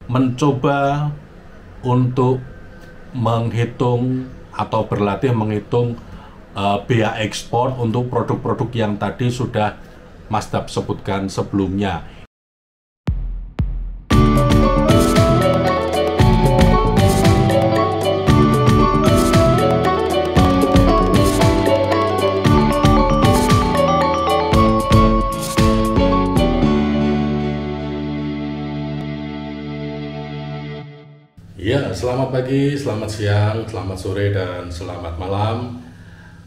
mencoba untuk menghitung atau berlatih menghitung biaya ekspor untuk produk-produk yang tadi sudah Mas Dap sebutkan sebelumnya. Ya, selamat pagi, selamat siang, selamat sore, dan selamat malam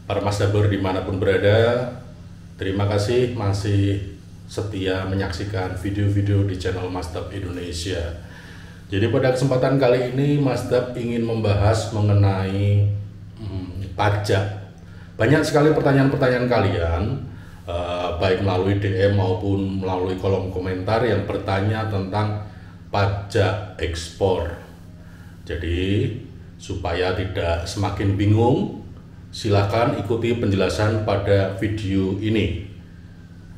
para Mas Dabber dimanapun berada. Terima kasih masih setia menyaksikan video-video di channel Mas Dap Indonesia. Jadi pada kesempatan kali ini Mas Dap ingin membahas mengenai pajak. Banyak sekali pertanyaan-pertanyaan kalian, baik melalui DM maupun melalui kolom komentar yang bertanya tentang pajak ekspor. Jadi, supaya tidak semakin bingung, silakan ikuti penjelasan pada video ini.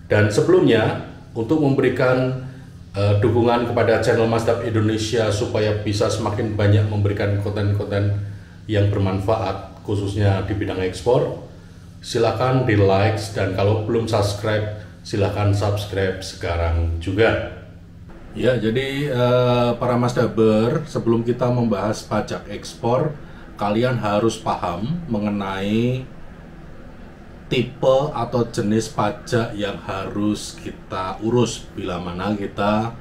Dan sebelumnya, untuk memberikan dukungan kepada channel Mas Dap Indonesia supaya bisa semakin banyak memberikan konten-konten yang bermanfaat, khususnya di bidang ekspor, silakan di like, dan kalau belum subscribe, silakan subscribe sekarang juga. Ya, jadi para Mas Dabber, sebelum kita membahas pajak ekspor, kalian harus paham mengenai tipe atau jenis pajak yang harus kita urus bila mana kita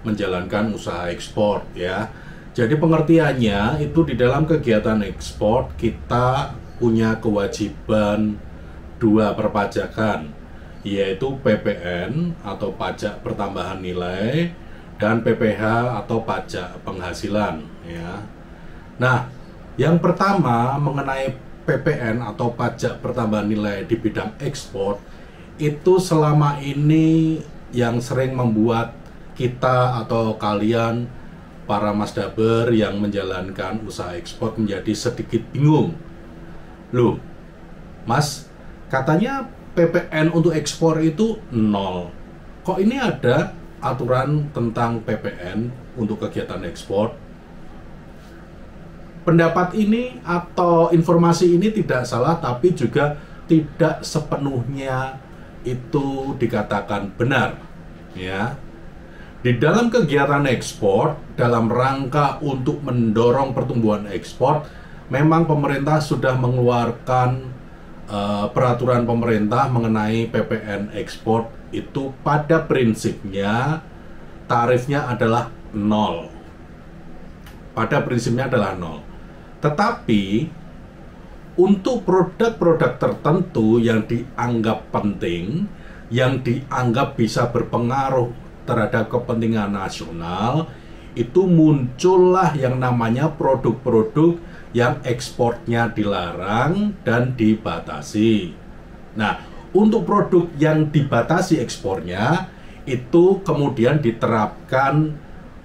menjalankan usaha ekspor, ya. Jadi pengertiannya itu di dalam kegiatan ekspor kita punya kewajiban dua perpajakan, yaitu PPN atau pajak pertambahan nilai dan PPH atau pajak penghasilan, ya. Nah, yang pertama mengenai PPN atau pajak pertambahan nilai di bidang ekspor, itu selama ini yang sering membuat kita atau kalian para Mas Dabber yang menjalankan usaha ekspor menjadi sedikit bingung. Loh, Mas, katanya PPN untuk ekspor itu 0. Kok ini ada aturan tentang PPN untuk kegiatan ekspor? Pendapat ini atau informasi ini tidak salah, tapi juga tidak sepenuhnya itu dikatakan benar, ya. Di dalam kegiatan ekspor, dalam rangka untuk mendorong pertumbuhan ekspor, memang pemerintah sudah mengeluarkan peraturan pemerintah mengenai PPN ekspor. Itu pada prinsipnya tarifnya adalah 0. Pada prinsipnya adalah 0. Tetapi untuk produk-produk tertentu yang dianggap penting, yang dianggap bisa berpengaruh terhadap kepentingan nasional, itu muncullah yang namanya produk-produk yang ekspornya dilarang dan dibatasi. Nah, untuk produk yang dibatasi ekspornya, itu kemudian diterapkan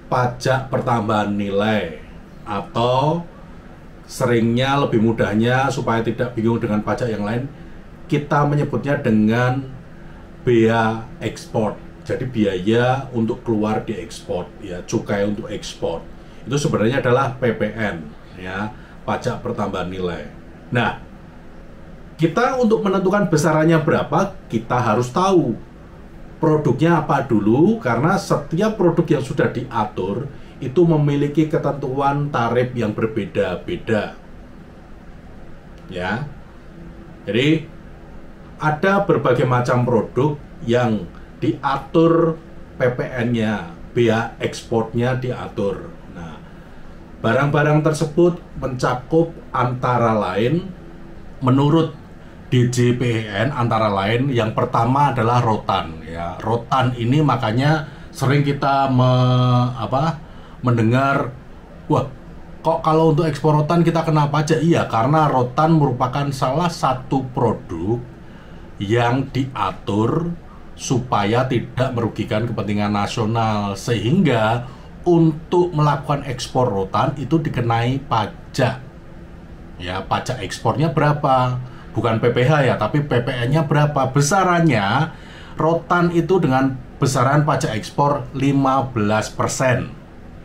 pajak pertambahan nilai, atau seringnya lebih mudahnya supaya tidak bingung dengan pajak yang lain, kita menyebutnya dengan bea ekspor. Jadi biaya untuk keluar di ekspor, ya, cukai untuk ekspor. Itu sebenarnya adalah PPN, ya, pajak pertambahan nilai. Nah, kita untuk menentukan besarannya berapa, kita harus tahu produknya apa dulu, karena setiap produk yang sudah diatur itu memiliki ketentuan tarif yang berbeda-beda, ya. Jadi ada berbagai macam produk yang diatur PPN-nya, bea ekspornya diatur. Nah, barang-barang tersebut mencakup antara lain menurut DJPEN, antara lain yang pertama adalah rotan, ya. Rotan ini makanya sering kita mendengar, wah, kok kalau untuk ekspor rotan kita kena pajak? Iya, karena rotan merupakan salah satu produk yang diatur supaya tidak merugikan kepentingan nasional, sehingga untuk melakukan ekspor rotan itu dikenai pajak, ya. Pajak ekspornya berapa? Bukan PPH, ya, tapi PPN-nya berapa? Besarannya rotan itu dengan besaran pajak ekspor 15%,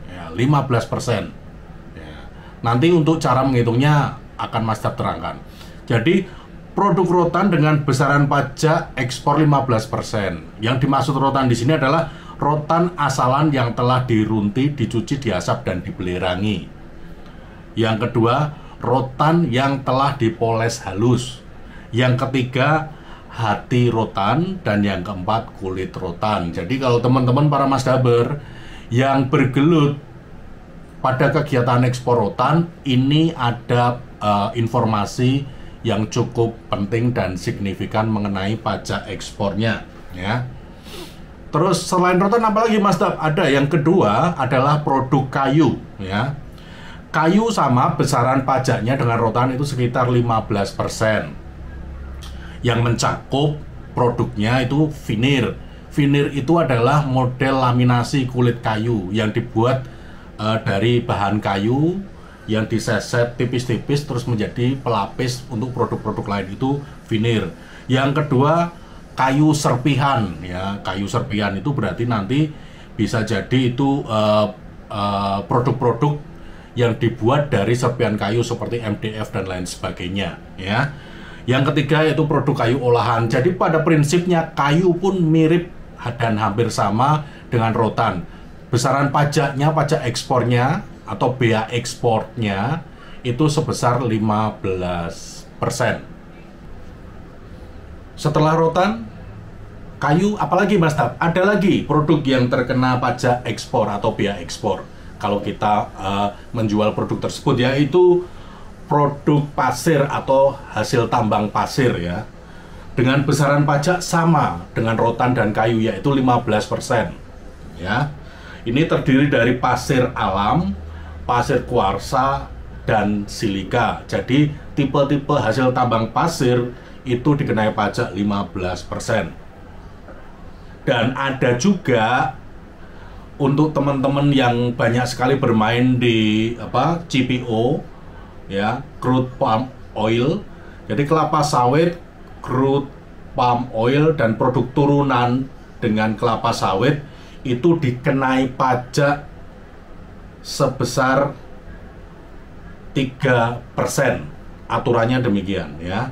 ya, 15%. Ya. Nanti untuk cara menghitungnya akan Mas Dap terangkan. Jadi produk rotan dengan besaran pajak ekspor 15%. Yang dimaksud rotan di sini adalah rotan asalan yang telah dirunti, dicuci, diasap, dan dibelerangi. Yang kedua, rotan yang telah dipoles halus. Yang ketiga, hati rotan. Dan yang keempat, kulit rotan. Jadi kalau teman-teman para Masdaber yang bergelut pada kegiatan ekspor rotan, ini ada informasi yang cukup penting dan signifikan mengenai pajak ekspornya, ya. Terus selain rotan apalagi Mas Dap? Ada yang kedua adalah produk kayu, ya. Kayu sama besaran pajaknya dengan rotan itu sekitar 15%. Yang mencakup produknya itu vinir. Vinir itu adalah model laminasi kulit kayu yang dibuat dari bahan kayu yang diseset tipis-tipis terus menjadi pelapis untuk produk-produk lain, itu vinir. Yang kedua, kayu serpihan, ya. Kayu serpihan itu berarti nanti bisa jadi itu produk-produk yang dibuat dari serpihan kayu seperti MDF dan lain sebagainya, ya. Yang ketiga yaitu produk kayu olahan. Jadi pada prinsipnya kayu pun mirip dan hampir sama dengan rotan. Besaran pajaknya, pajak ekspornya atau bea ekspornya itu sebesar 15%. Setelah rotan, kayu, apalagi Mas Dap? Ada lagi produk yang terkena pajak ekspor atau bea ekspor kalau kita menjual produk tersebut, yaitu produk pasir atau hasil tambang pasir, ya. Dengan besaran pajak sama dengan rotan dan kayu, yaitu 15%, ya. Ini terdiri dari pasir alam, pasir kuarsa, dan silika. Jadi tipe-tipe hasil tambang pasir itu dikenai pajak 15%. Dan ada juga untuk teman-teman yang banyak sekali bermain di CPO, ya, crude palm oil. Jadi kelapa sawit, crude palm oil, dan produk turunan dengan kelapa sawit itu dikenai pajak sebesar 3%. Aturannya demikian, ya.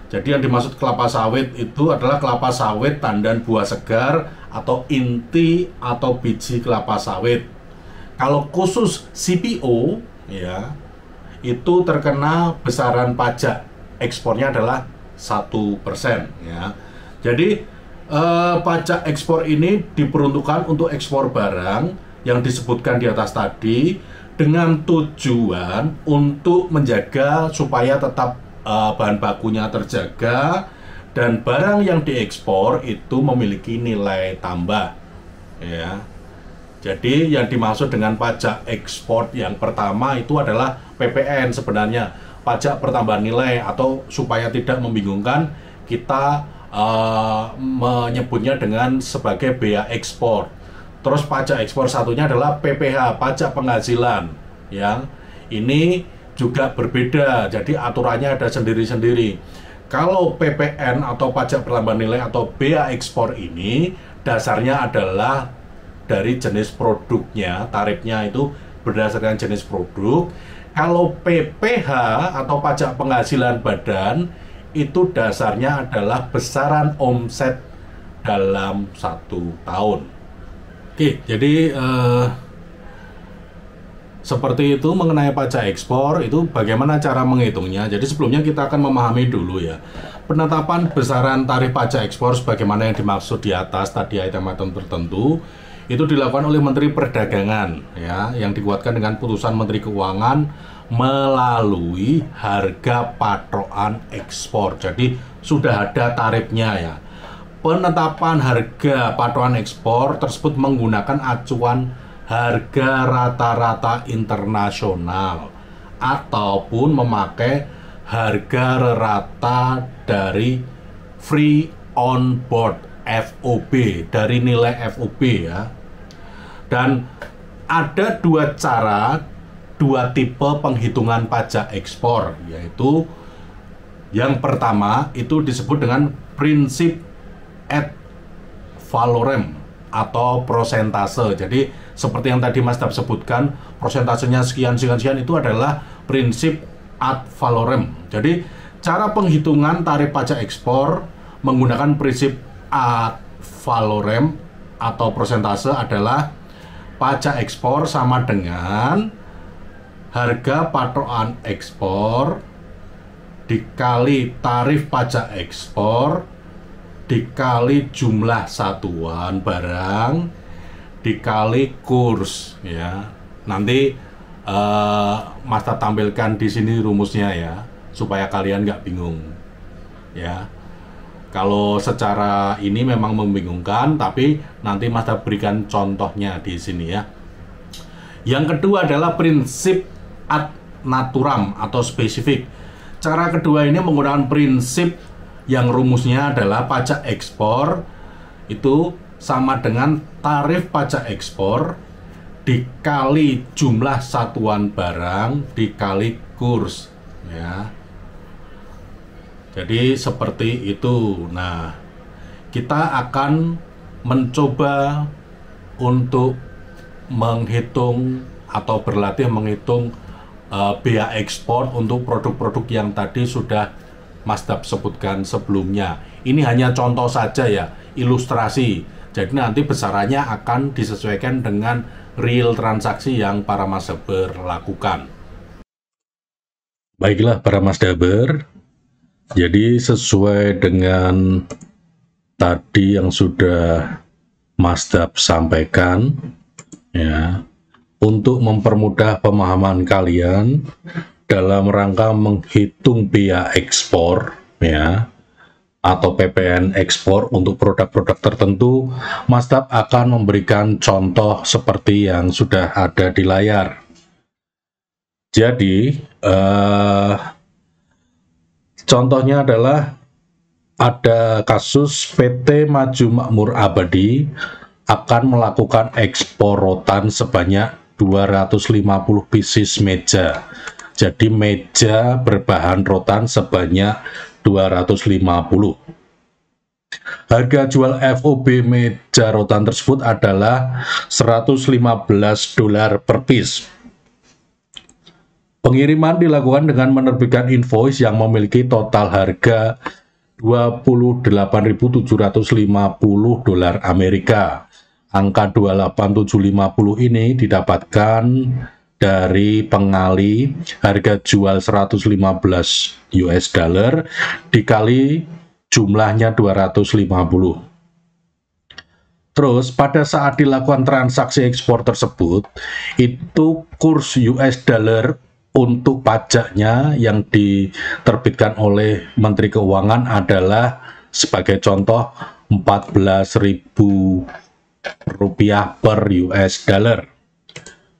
Jadi yang dimaksud kelapa sawit itu adalah kelapa sawit tandan buah segar atau inti atau biji kelapa sawit. Kalau khusus CPO, ya, itu terkena besaran pajak ekspornya adalah 1%, ya. Jadi pajak ekspor ini diperuntukkan untuk ekspor barang yang disebutkan di atas tadi dengan tujuan untuk menjaga supaya tetap bahan bakunya terjaga dan barang yang diekspor itu memiliki nilai tambah, ya. Jadi yang dimaksud dengan pajak ekspor yang pertama itu adalah PPN sebenarnya, pajak pertambahan nilai, atau supaya tidak membingungkan kita menyebutnya dengan sebagai bea ekspor. Terus pajak ekspor satunya adalah PPH, pajak penghasilan, yang ini juga berbeda. Jadi aturannya ada sendiri-sendiri. Kalau PPN atau pajak pertambahan nilai atau bea ekspor ini dasarnya adalah dari jenis produknya, tarifnya itu berdasarkan jenis produk. Kalau PPH atau pajak penghasilan badan itu dasarnya adalah besaran omset dalam 1 tahun. Oke, jadi seperti itu mengenai pajak ekspor. Itu bagaimana cara menghitungnya. Jadi sebelumnya kita akan memahami dulu, ya, penetapan besaran tarif pajak ekspor sebagaimana yang dimaksud di atas tadi, item-item tertentu itu dilakukan oleh Menteri Perdagangan, ya, yang dikuatkan dengan putusan Menteri Keuangan melalui harga patokan ekspor. Jadi sudah ada tarifnya, ya. Penetapan harga patokan ekspor tersebut menggunakan acuan harga rata-rata internasional ataupun memakai harga rata dari free on board FOB, dari nilai FOB, ya. Dan ada dua cara, dua tipe penghitungan pajak ekspor, yaitu yang pertama itu disebut dengan prinsip ad valorem atau prosentase. Jadi seperti yang tadi Mas Dap sebutkan, prosentasenya sekian itu adalah prinsip ad valorem. Jadi cara penghitungan tarif pajak ekspor menggunakan prinsip ad valorem atau persentase adalah pajak ekspor sama dengan harga patokan ekspor dikali tarif pajak ekspor dikali jumlah satuan barang dikali kurs, ya. Nanti Mas tampilkan di sini rumusnya ya, supaya kalian nggak bingung, ya. Kalau secara ini memang membingungkan, tapi nanti Mas berikan contohnya di sini ya. Yang kedua adalah prinsip ad naturam atau spesifik. Cara kedua ini menggunakan prinsip yang rumusnya adalah pajak ekspor itu sama dengan tarif pajak ekspor dikali jumlah satuan barang dikali kurs, ya. Jadi seperti itu. Nah, kita akan mencoba untuk menghitung atau berlatih menghitung bea ekspor untuk produk-produk yang tadi sudah Mas Dap sebutkan sebelumnya. Ini hanya contoh saja ya, ilustrasi. Jadi nanti besarannya akan disesuaikan dengan real transaksi yang para Mas Daber lakukan. Baiklah para Mas Daber, jadi sesuai dengan tadi yang sudah Mas Dap sampaikan, ya, untuk mempermudah pemahaman kalian dalam rangka menghitung biaya ekspor, ya, atau PPN ekspor untuk produk-produk tertentu, Mas Dap akan memberikan contoh seperti yang sudah ada di layar. Jadi contohnya adalah ada kasus PT Maju Makmur Abadi akan melakukan ekspor rotan sebanyak 250 pieces meja. Jadi meja berbahan rotan sebanyak 250. Harga jual FOB meja rotan tersebut adalah $115 per piece. Pengiriman dilakukan dengan menerbitkan invoice yang memiliki total harga $28.750 Amerika. Angka 28750 ini didapatkan dari pengali harga jual 115 US dollar dikali jumlahnya 250. Terus pada saat dilakukan transaksi ekspor tersebut, itu kurs US dollar untuk pajaknya yang diterbitkan oleh Menteri Keuangan adalah sebagai contoh Rp14.000 per US dollar.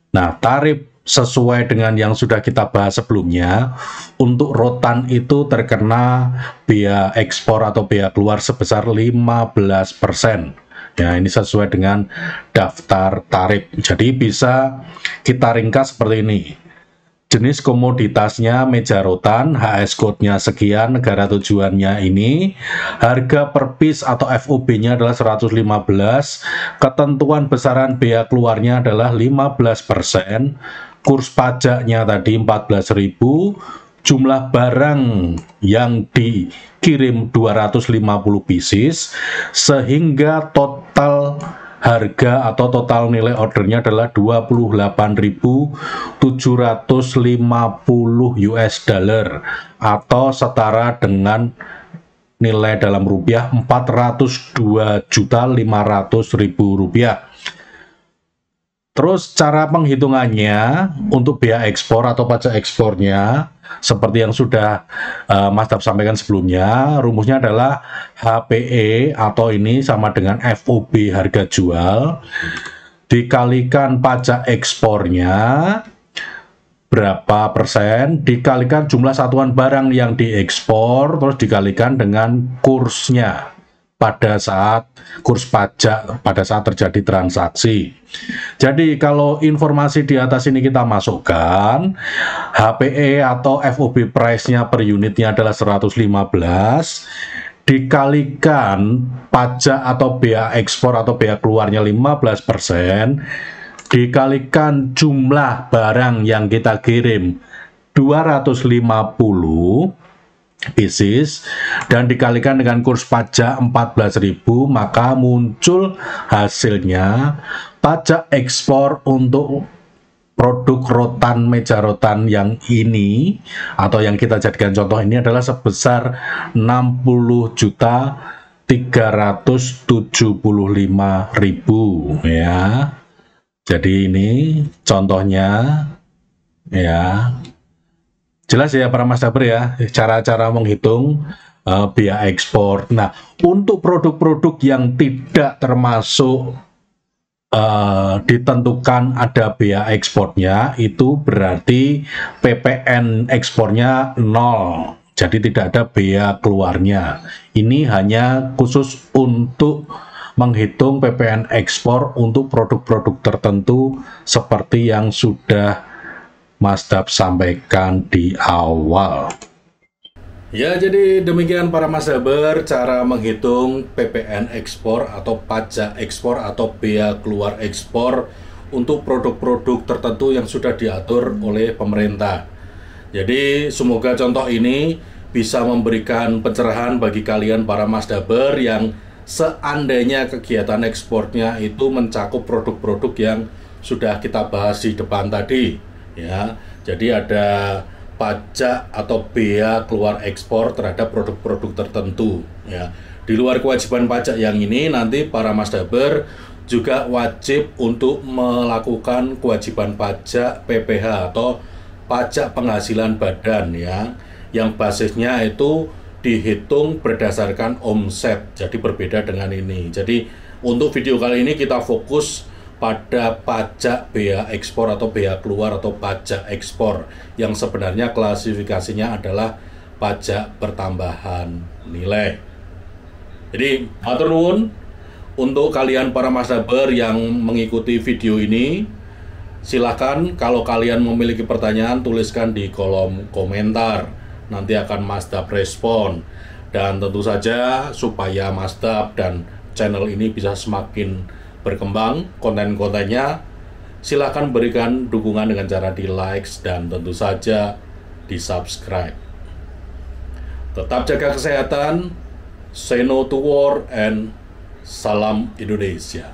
Nah, tarif sesuai dengan yang sudah kita bahas sebelumnya, untuk rotan itu terkena bea ekspor atau bea keluar sebesar 15%. Ya, ini sesuai dengan daftar tarif. Jadi bisa kita ringkas seperti ini. Jenis komoditasnya meja rotan, HS code-nya sekian, negara tujuannya ini, harga per piece atau FOB-nya adalah 115, ketentuan besaran bea keluarnya adalah 15%, kurs pajaknya tadi 14.000, jumlah barang yang dikirim 250 pieces, sehingga total harga atau total nilai ordernya adalah 28.750 US dollar atau setara dengan nilai dalam rupiah 402.500.000 rupiah. Terus cara penghitungannya untuk bea ekspor atau pajak ekspornya seperti yang sudah Mas Dap sampaikan sebelumnya, rumusnya adalah HPE atau ini sama dengan FOB harga jual dikalikan pajak ekspornya berapa persen dikalikan jumlah satuan barang yang diekspor terus dikalikan dengan kursnya pada saat kurs pajak pada saat terjadi transaksi. Jadi kalau informasi di atas ini kita masukkan, HPE atau FOB price-nya per unitnya adalah 115, dikalikan pajak atau bea ekspor atau bea keluarnya 15%, dikalikan jumlah barang yang kita kirim 250 pieces dan dikalikan dengan kurs pajak 14.000, maka muncul hasilnya pajak ekspor untuk produk rotan, meja rotan yang ini atau yang kita jadikan contoh ini adalah sebesar 60.375.000 ya. Jadi ini contohnya ya. Jelas ya para Mas Daber ya, cara-cara menghitung biaya ekspor. Nah, untuk produk-produk yang tidak termasuk ditentukan ada biaya ekspornya, itu berarti PPN ekspornya 0. Jadi tidak ada biaya keluarnya. Ini hanya khusus untuk menghitung PPN ekspor untuk produk-produk tertentu seperti yang sudah Mas Dab sampaikan di awal. Ya, jadi demikian para Mas Daber cara menghitung PPN ekspor atau pajak ekspor atau bea keluar ekspor untuk produk-produk tertentu yang sudah diatur oleh pemerintah. Jadi semoga contoh ini bisa memberikan pencerahan bagi kalian para Mas Daber yang seandainya kegiatan ekspornya itu mencakup produk-produk yang sudah kita bahas di depan tadi. Ya, jadi ada pajak atau bea keluar ekspor terhadap produk-produk tertentu. Ya, di luar kewajiban pajak yang ini nanti para Mas Daber juga wajib untuk melakukan kewajiban pajak PPH atau pajak penghasilan badan ya, yang basisnya itu dihitung berdasarkan omset. Jadi berbeda dengan ini. Jadi untuk video kali ini kita fokus pada pajak bea ekspor atau bea keluar atau pajak ekspor yang sebenarnya klasifikasinya adalah pajak pertambahan nilai. Jadi matur nuwun untuk kalian para Mas Daber yang mengikuti video ini, silakan kalau kalian memiliki pertanyaan tuliskan di kolom komentar, nanti akan Mas Dab respon. Dan tentu saja supaya Mas Dab dan channel ini bisa semakin berkembang konten-kontennya, silahkan berikan dukungan dengan cara di like dan tentu saja di subscribe. Tetap jaga kesehatan, say no to war, and salam Indonesia.